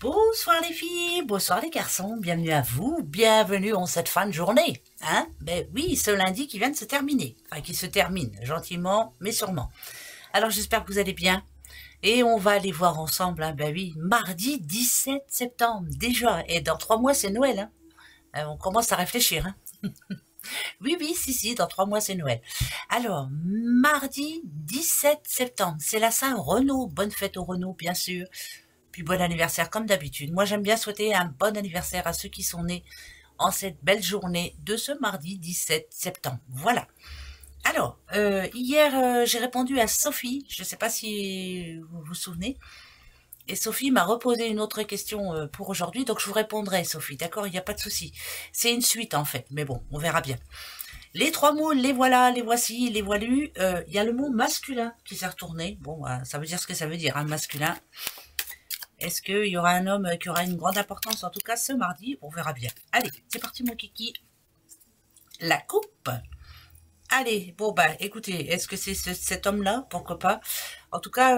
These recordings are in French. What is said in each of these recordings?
Bonsoir les filles, bonsoir les garçons, bienvenue à vous, bienvenue en cette fin de journée. Hein? Ben oui, ce lundi qui vient de se terminer, enfin qui se termine, gentiment mais sûrement. Alors j'espère que vous allez bien. Et on va aller voir ensemble, hein, ben oui, mardi 17 septembre, déjà, et dans 3 mois c'est Noël. Hein. On commence à réfléchir. Hein. Oui, oui, si, dans 3 mois c'est Noël. Alors, mardi 17 septembre, c'est la Saint-Renaud, bonne fête au Renaud bien sûr. Puis bon anniversaire comme d'habitude. Moi j'aime bien souhaiter un bon anniversaire à ceux qui sont nés en cette belle journée de ce mardi 17 septembre. Voilà. Alors, hier j'ai répondu à Sophie, je ne sais pas si vous vous souvenez, et Sophie m'a reposé une autre question pour aujourd'hui, donc je vous répondrai Sophie, d'accord, il n'y a pas de souci. C'est une suite en fait, mais bon, on verra bien. Les 3 mots, les voilà, les voici, les voilus. Il y a le mot masculin qui s'est retourné. Bon, ça veut dire ce que ça veut dire, hein, masculin. Est-ce qu'il y aura un homme qui aura une grande importance, en tout cas ce mardi? On verra bien. Allez, c'est parti mon kiki. La coupe. Allez, bon bah écoutez, est-ce que c'est cet homme-là? Pourquoi pas? En tout cas,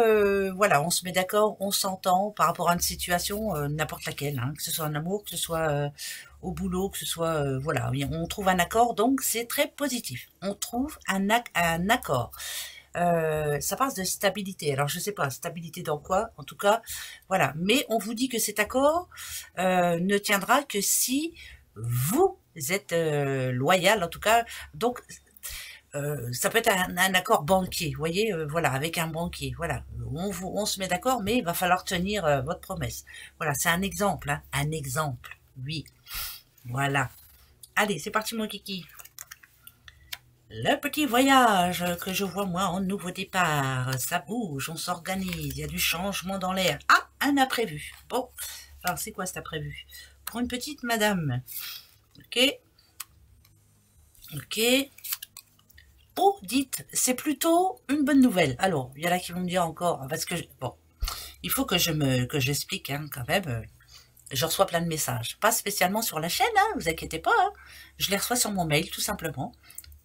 voilà, on se met d'accord, on s'entend par rapport à une situation, n'importe laquelle, hein, que ce soit en amour, que ce soit au boulot, que ce soit, voilà, on trouve un accord, donc c'est très positif. On trouve un accord. Ça passe de stabilité. Alors, je sais pas, stabilité dans quoi, en tout cas, voilà. Mais on vous dit que cet accord ne tiendra que si vous êtes loyal, en tout cas. Donc, ça peut être un accord banquier, vous voyez, voilà, avec un banquier, voilà. On se met d'accord, mais il va falloir tenir votre promesse. Voilà, c'est un exemple, hein, un exemple, oui. Voilà. Allez, c'est parti, mon kiki. Le petit voyage que je vois moi en nouveau départ, ça bouge, on s'organise, il y a du changement dans l'air. Ah, un imprévu. Bon, alors c'est quoi cet imprévu? Pour une petite madame. Ok. Ok. Oh, dites, c'est plutôt une bonne nouvelle. Alors, il y en a qui vont me dire encore, parce que, bon, il faut que j'explique hein, quand même. Je reçois plein de messages. Pas spécialement sur la chaîne, hein, vous inquiétez pas. Hein. Je les reçois sur mon mail, tout simplement.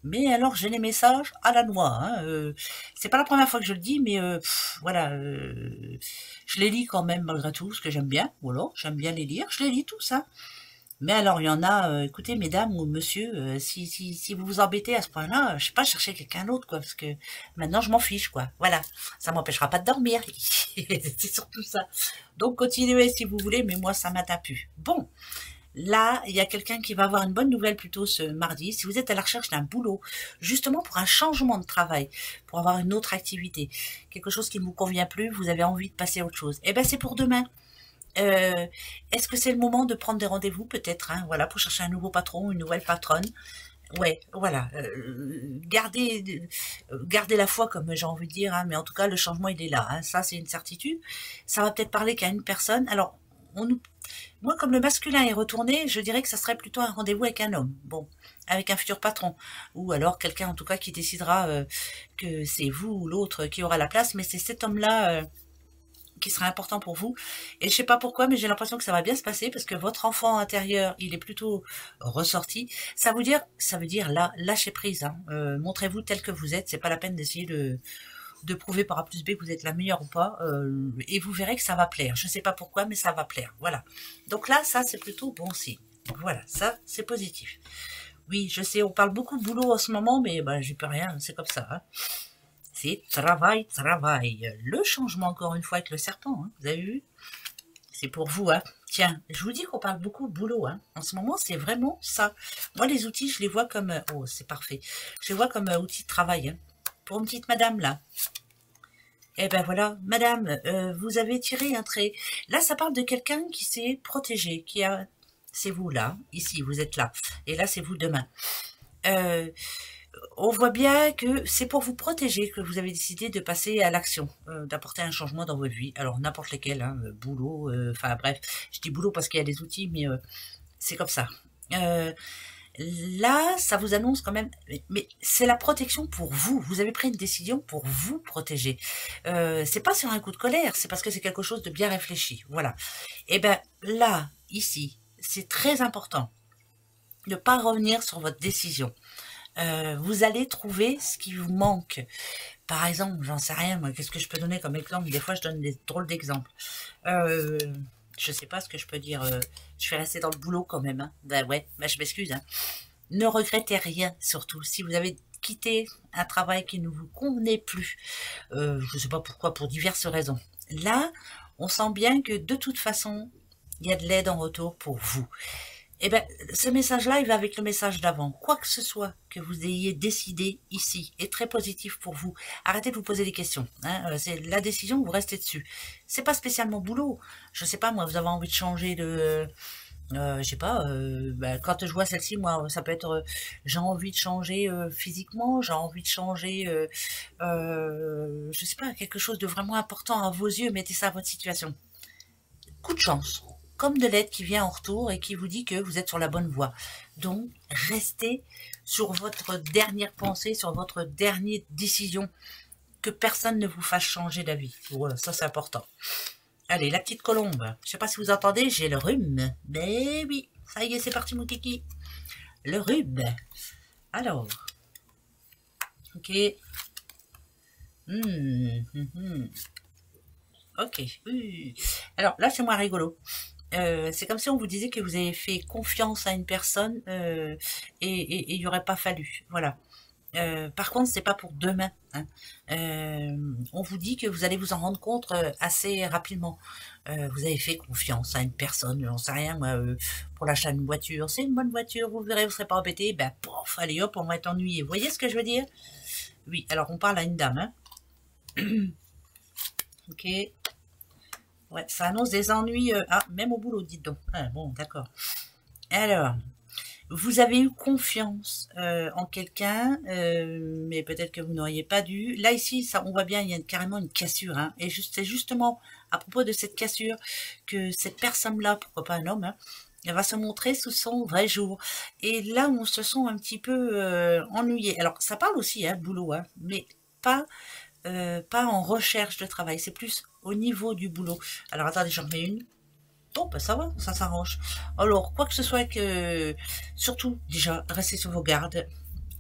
Mais alors, j'ai les messages à la noix. Hein, c'est pas la première fois que je le dis, mais voilà, je les lis quand même malgré tout, ce que j'aime bien. Voilà, j'aime bien les lire. Je les lis tous. Hein. Mais alors, il y en a, écoutez, mesdames ou monsieur, si vous vous embêtez à ce point-là, je sais pas, chercher quelqu'un d'autre, quoi, parce que maintenant, je m'en fiche, quoi. Voilà, ça m'empêchera pas de dormir. C'est surtout ça. Donc, continuez si vous voulez, mais moi, ça m'atteint plus. Bon. Là, il y a quelqu'un qui va avoir une bonne nouvelle plutôt ce mardi. Si vous êtes à la recherche d'un boulot, justement pour un changement de travail, pour avoir une autre activité, quelque chose qui ne vous convient plus, vous avez envie de passer à autre chose, eh ben c'est pour demain. Est-ce que c'est le moment de prendre des rendez-vous peut-être, hein, voilà, pour chercher un nouveau patron, une nouvelle patronne? Ouais, voilà. Gardez la foi, comme j'ai envie de dire, hein, mais en tout cas, le changement, il est là. Hein, ça, c'est une certitude. Ça va peut-être parler qu'à une personne. Alors, moi, comme le masculin est retourné, je dirais que ça serait plutôt un rendez-vous avec un homme. Bon, avec un futur patron. Ou alors quelqu'un, en tout cas, qui décidera que c'est vous ou l'autre qui aura la place. Mais c'est cet homme-là qui sera important pour vous. Et je sais pas pourquoi, mais j'ai l'impression que ça va bien se passer parce que votre enfant intérieur, il est plutôt ressorti. Ça veut dire là, lâchez prise. Hein. Montrez-vous tel que vous êtes. C'est pas la peine d'essayer de prouver par A plus B que vous êtes la meilleure ou pas, et vous verrez que ça va plaire. Je ne sais pas pourquoi, mais ça va plaire. Voilà. Donc là, ça, c'est plutôt bon signe. Voilà, ça, c'est positif. Oui, je sais, on parle beaucoup de boulot en ce moment, mais ben, j'y peux rien, c'est comme ça. Hein. C'est travail, travail. Le changement, encore une fois, avec le serpent, hein, vous avez vu? C'est pour vous, hein. Tiens, je vous dis qu'on parle beaucoup de boulot, hein. En ce moment, c'est vraiment ça. Moi, les outils, je les vois comme... oh, c'est parfait. Je les vois comme outils de travail, hein. Pour une petite madame, là. Eh ben voilà, madame, vous avez tiré un trait. Là, ça parle de quelqu'un qui s'est protégé, qui a... C'est vous, là. Ici, vous êtes là. Et là, c'est vous demain. On voit bien que c'est pour vous protéger que vous avez décidé de passer à l'action, d'apporter un changement dans votre vie. Alors, n'importe lesquels, hein, boulot, enfin bref. Je dis boulot parce qu'il y a des outils, mais c'est comme ça. Là, ça vous annonce quand même, mais c'est la protection pour vous. Vous avez pris une décision pour vous protéger. C'est pas sur un coup de colère, c'est parce que c'est quelque chose de bien réfléchi. Voilà. Et ben là, ici, c'est très important de ne pas revenir sur votre décision. Vous allez trouver ce qui vous manque. Par exemple, j'en sais rien, moi, qu'est-ce que je peux donner comme exemple? Des fois, je donne des drôles d'exemples. Je je sais pas ce que je peux dire. Je vais rester dans le boulot quand même. Hein. Ben ouais, ben je m'excuse. Hein. Ne regrettez rien, surtout. Si vous avez quitté un travail qui ne vous convenait plus, je ne sais pas pourquoi, pour diverses raisons. Là, on sent bien que de toute façon, il y a de l'aide en retour pour vous. Eh bien, ce message-là, il va avec le message d'avant. Quoi que ce soit que vous ayez décidé ici est très positif pour vous. Arrêtez de vous poser des questions. Hein. C'est la décision, vous restez dessus. C'est pas spécialement boulot. Je sais pas, moi, vous avez envie de changer de... je sais pas, quand je vois celle-ci, moi, ça peut être, j'ai envie de changer physiquement, j'ai envie de changer, je sais pas, quelque chose de vraiment important à vos yeux, mettez ça à votre situation. Coup de chance, comme de l'aide qui vient en retour et qui vous dit que vous êtes sur la bonne voie. Donc, restez sur votre dernière pensée, sur votre dernière décision, que personne ne vous fasse changer d'avis. Voilà, ça c'est important. Allez, la petite colombe. Je sais pas si vous entendez, j'ai le rhume. Mais oui, ça y est, c'est parti mon kiki. Le rhume. Alors. Ok. Ok. Alors là, c'est moins rigolo. C'est comme si on vous disait que vous avez fait confiance à une personne et il n'y aurait pas fallu. Voilà. Par contre, c'est pas pour demain. Hein. On vous dit que vous allez vous en rendre compte assez rapidement. Vous avez fait confiance à une personne, j'en sais rien, moi, pour l'achat d'une voiture. C'est une bonne voiture, vous verrez, vous serez pas embêté. Ben, pof, allez hop, on va être ennuyé. Vous voyez ce que je veux dire? Oui, alors on parle à une dame. Hein. Ok. Ouais, ça annonce des ennuis. Ah, même au boulot, dites donc. Ah, bon, d'accord. Alors, vous avez eu confiance en quelqu'un, mais peut-être que vous n'auriez pas dû. Là, ici, ça, on voit bien, il y a carrément une cassure. Hein, et c'est justement à propos de cette cassure que cette personne-là, pourquoi pas un homme, hein, elle va se montrer sous son vrai jour. Et là, on se sent un petit peu ennuyé. Alors, ça parle aussi, hein, boulot, hein, mais pas, pas en recherche de travail. C'est plus au niveau du boulot. Alors, attendez, j'en remets une. Bon, ben ça va, ça s'arrange. Alors, quoi que ce soit que... Surtout, déjà, restez sur vos gardes.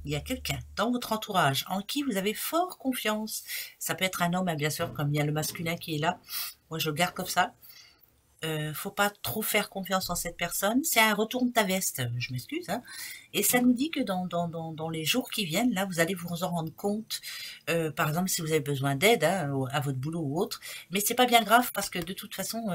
Il y a quelqu'un dans votre entourage en qui vous avez fort confiance. Ça peut être un homme, hein, bien sûr, comme il y a le masculin qui est là. Moi, je le garde comme ça. Faut pas trop faire confiance en cette personne. C'est un retourne ta veste, je m'excuse. Hein. Et ça nous dit que dans les jours qui viennent, là, vous allez vous en rendre compte. Par exemple, si vous avez besoin d'aide hein, à votre boulot ou autre. Mais c'est pas bien grave parce que de toute façon,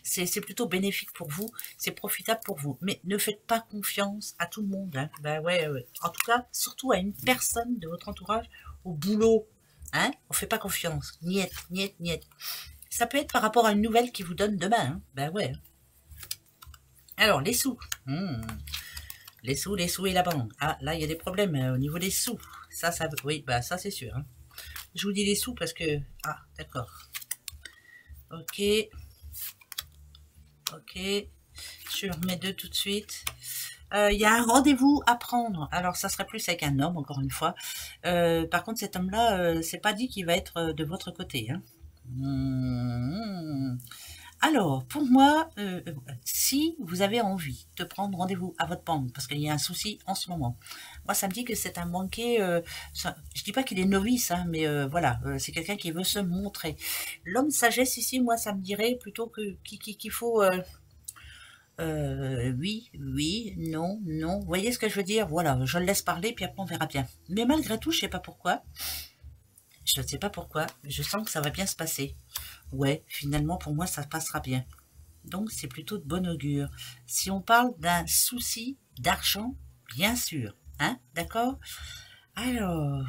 c'est plutôt bénéfique pour vous. C'est profitable pour vous. Mais ne faites pas confiance à tout le monde. Hein. Ben ouais, ouais. En tout cas, surtout à une personne de votre entourage au boulot. Hein. On fait pas confiance. Niet, niet, niet. Ça peut être par rapport à une nouvelle qui vous donne demain. Hein. Ben ouais. Alors, les sous. Les sous et la banque. Ah, là, il y a des problèmes au niveau des sous. Ça, oui, bah ça, c'est sûr. Hein. Je vous dis les sous parce que... Ah, d'accord. Ok. Ok. Je remets deux tout de suite. Il y a un rendez-vous à prendre. Alors, ça serait plus avec un homme, encore une fois. Par contre, cet homme-là, c'est pas dit qu'il va être de votre côté. Hein. Alors, pour moi, si vous avez envie de prendre rendez-vous à votre banque, parce qu'il y a un souci en ce moment, moi, ça me dit que c'est un banquier, je dis pas qu'il est novice, hein, mais voilà, c'est quelqu'un qui veut se montrer. L'homme sagesse ici, moi, ça me dirait plutôt qu'il faut... oui, oui, non, non. Vous voyez ce que je veux dire? Voilà, je le laisse parler, puis après on verra bien. Mais malgré tout, je sais pas pourquoi. Je ne sais pas pourquoi, mais je sens que ça va bien se passer. Ouais, finalement, pour moi, ça passera bien. Donc, c'est plutôt de bon augure. Si on parle d'un souci d'argent, bien sûr. Hein, d'accord? Alors...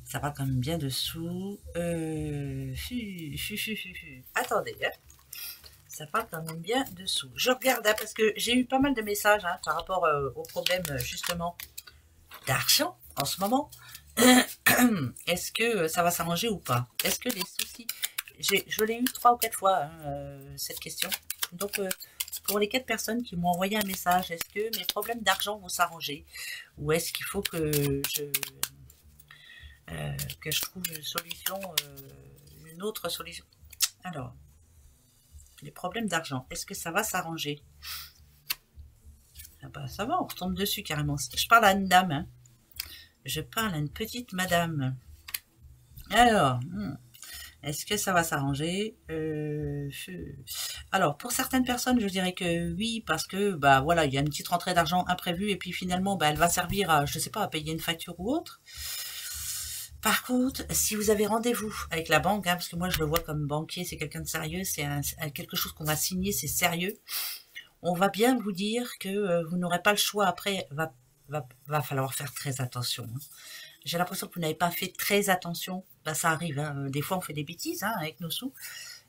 Ça va quand même bien dessous. Attendez, hein. Ça parle quand même bien dessous. Je regarde, hein, parce que j'ai eu pas mal de messages hein, par rapport au problème, justement, d'argent en ce moment. Est-ce que ça va s'arranger ou pas? Est-ce que les soucis... Je l'ai eu 3 ou 4 fois, hein, cette question. Donc, pour les 4 personnes qui m'ont envoyé un message, est-ce que mes problèmes d'argent vont s'arranger? Ou est-ce qu'il faut que je trouve une solution, une autre solution? Alors, les problèmes d'argent, est-ce que ça va s'arranger? Ah bah ça va, on retombe dessus carrément. Je parle à une dame, hein. Je parle à une petite madame. Alors, est-ce que ça va s'arranger? Alors, pour certaines personnes, je dirais que oui, parce que, bah voilà, il y a une petite rentrée d'argent imprévue, et puis finalement, bah, elle va servir à, je sais pas, à payer une facture ou autre. Par contre, si vous avez rendez-vous avec la banque, hein, parce que moi je le vois comme banquier, c'est quelqu'un de sérieux, c'est quelque chose qu'on va signer, c'est sérieux, on va bien vous dire que vous n'aurez pas le choix après, va falloir faire très attention, hein. J'ai l'impression que vous n'avez pas fait très attention, bah, ça arrive, hein. Des fois on fait des bêtises, hein, avec nos sous,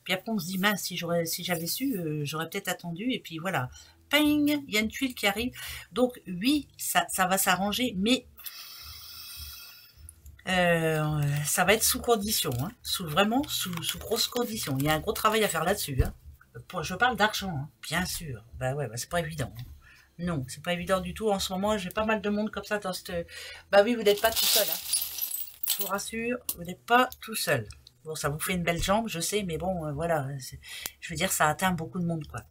puis après on se dit, mince, si j'avais su, j'aurais peut-être attendu, et puis voilà, ping, il y a une tuile qui arrive, donc oui, ça va s'arranger, mais ça va être sous condition, hein, vraiment sous grosses conditions. Il y a un gros travail à faire là-dessus, hein. Je parle d'argent, hein, bien sûr. Bah ouais, bah c'est pas évident, hein. Non, c'est pas évident du tout. En ce moment, j'ai pas mal de monde comme ça dans cette... Bah oui, vous n'êtes pas tout seul, hein. Je vous rassure, vous n'êtes pas tout seul. Bon, ça vous fait une belle jambe, je sais, mais bon, voilà. Je veux dire, ça atteint beaucoup de monde, quoi.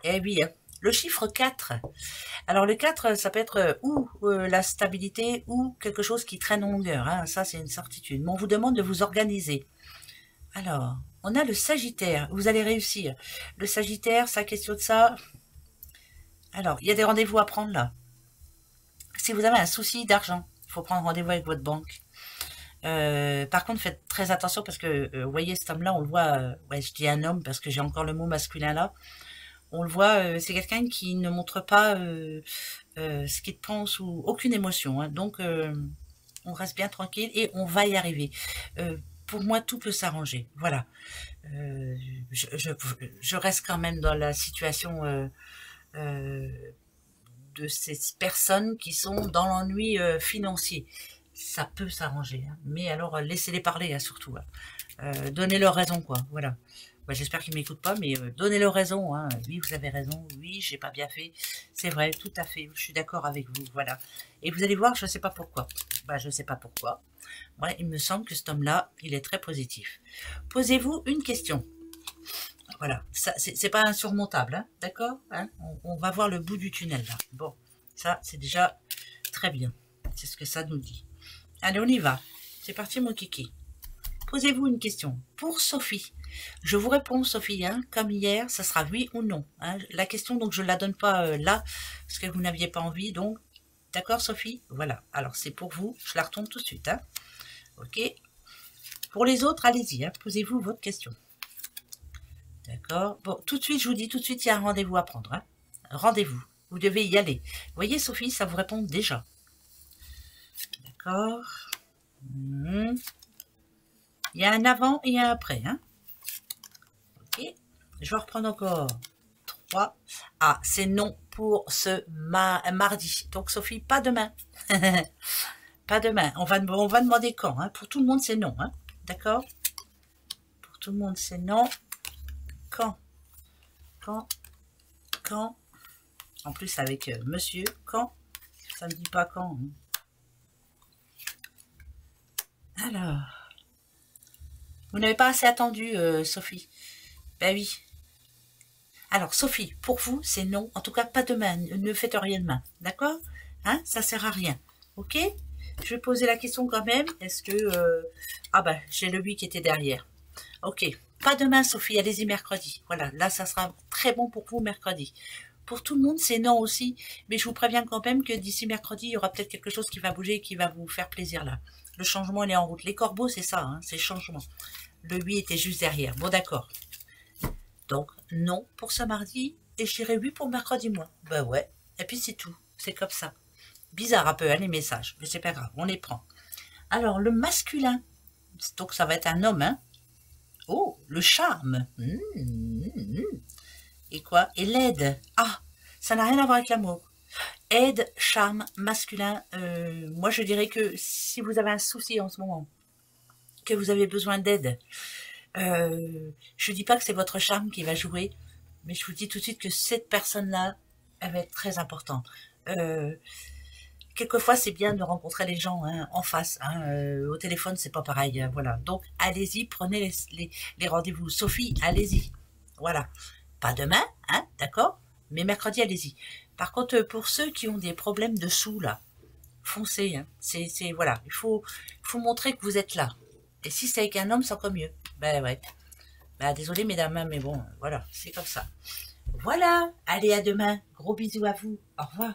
Eh oui, hein. Le chiffre 4. Alors le 4, ça peut être ou la stabilité ou quelque chose qui traîne en longueur, hein. Ça c'est une certitude. Mais on vous demande de vous organiser. Alors, on a le Sagittaire, vous allez réussir. Le Sagittaire, ça question de ça. Alors, il y a des rendez-vous à prendre là. Si vous avez un souci d'argent, il faut prendre rendez-vous avec votre banque. Par contre, faites très attention parce que, vous voyez, cet homme-là, on le voit, ouais, je dis un homme parce que j'ai encore le mot masculin là. On le voit, c'est quelqu'un qui ne montre pas ce qu'il pense ou aucune émotion, hein. Donc, on reste bien tranquille et on va y arriver. Pour moi, tout peut s'arranger. Voilà. Je reste quand même dans la situation de ces personnes qui sont dans l'ennui financier. Ça peut s'arranger, hein. Mais alors, laissez-les parler, hein, surtout, hein. Donnez-leur raison, quoi. Voilà. Bah, j'espère qu'ils ne m'écoutent pas, mais donnez-leur raison, hein. Oui, vous avez raison. Oui, j'ai pas bien fait. C'est vrai, tout à fait. Je suis d'accord avec vous. Voilà. Et vous allez voir, je ne sais pas pourquoi. Bah, je ne sais pas pourquoi. Ouais, il me semble que cet homme-là, il est très positif. Posez-vous une question. Voilà. Ça, c'est pas insurmontable, hein. D'accord, hein, on va voir le bout du tunnel, là. Bon, ça, c'est déjà très bien. C'est ce que ça nous dit. Allez, on y va. C'est parti, mon kiki. Posez-vous une question. Pour Sophie, je vous réponds, Sophie, hein, comme hier, ça sera oui ou non, hein. La question, donc, je ne la donne pas là, parce que vous n'aviez pas envie, donc, d'accord, Sophie? Voilà. Alors, c'est pour vous, je la retourne tout de suite, hein. Ok. Pour les autres, allez-y, hein, posez-vous votre question. D'accord. Bon, tout de suite, je vous dis, tout de suite, il y a un rendez-vous à prendre, hein. Rendez-vous. Vous devez y aller. Vous voyez, Sophie, ça vous répond déjà. D'accord. Il y a un avant et un après, hein. Ok. Je vais reprendre encore 3. Ah, c'est non pour ce mardi. Donc, Sophie, pas demain. Pas demain. On va demander quand, hein. Pour tout le monde, c'est non, hein. D'accord. Pour tout le monde, c'est non. Quand? En plus, avec monsieur, quand? Ça ne me dit pas quand, hein. Alors, vous n'avez pas assez attendu, Sophie. Ben oui. Alors, Sophie, pour vous, c'est non. En tout cas, pas demain. Ne faites rien demain. D'accord? Hein? Ça sert à rien. Ok? Je vais poser la question quand même. Est-ce que... Ah ben, j'ai le 8 qui était derrière. Ok. Pas demain, Sophie. Allez-y mercredi. Voilà. Là, ça sera très bon pour vous mercredi. Pour tout le monde, c'est non aussi. Mais je vous préviens quand même que d'ici mercredi, il y aura peut-être quelque chose qui va bouger et qui va vous faire plaisir là. Le changement, il est en route. Les corbeaux, c'est ça, hein, c'est changement. Le 8 était juste derrière. Bon, d'accord. Donc, non pour ce mardi. Et je dirais oui pour mercredi, moi. Ben ouais. Et puis, c'est tout. C'est comme ça. Bizarre un peu, hein, les messages. Mais c'est pas grave, on les prend. Alors, le masculin. Donc, ça va être un homme, hein. Oh, le charme. Et quoi? Et l'aide. Ah, ça n'a rien à voir avec l'amour. Aide, charme, masculin. Moi, je dirais que si vous avez un souci en ce moment, que vous avez besoin d'aide, je dis pas que c'est votre charme qui va jouer, mais je vous dis tout de suite que cette personne-là, elle va être très importante. Quelquefois, c'est bien de rencontrer les gens, hein, en face, hein. Au téléphone, c'est pas pareil, hein, voilà. Donc, allez-y, prenez les rendez-vous. Sophie, allez-y. Voilà. Pas demain, hein, d'accord? Mais mercredi, allez-y. Par contre, pour ceux qui ont des problèmes de sous, là, foncez, hein. Voilà, il faut montrer que vous êtes là. Et si c'est avec un homme, c'est encore mieux. Ben ouais. Ben désolé mesdames, mais bon, voilà, c'est comme ça. Voilà, allez à demain. Gros bisous à vous. Au revoir.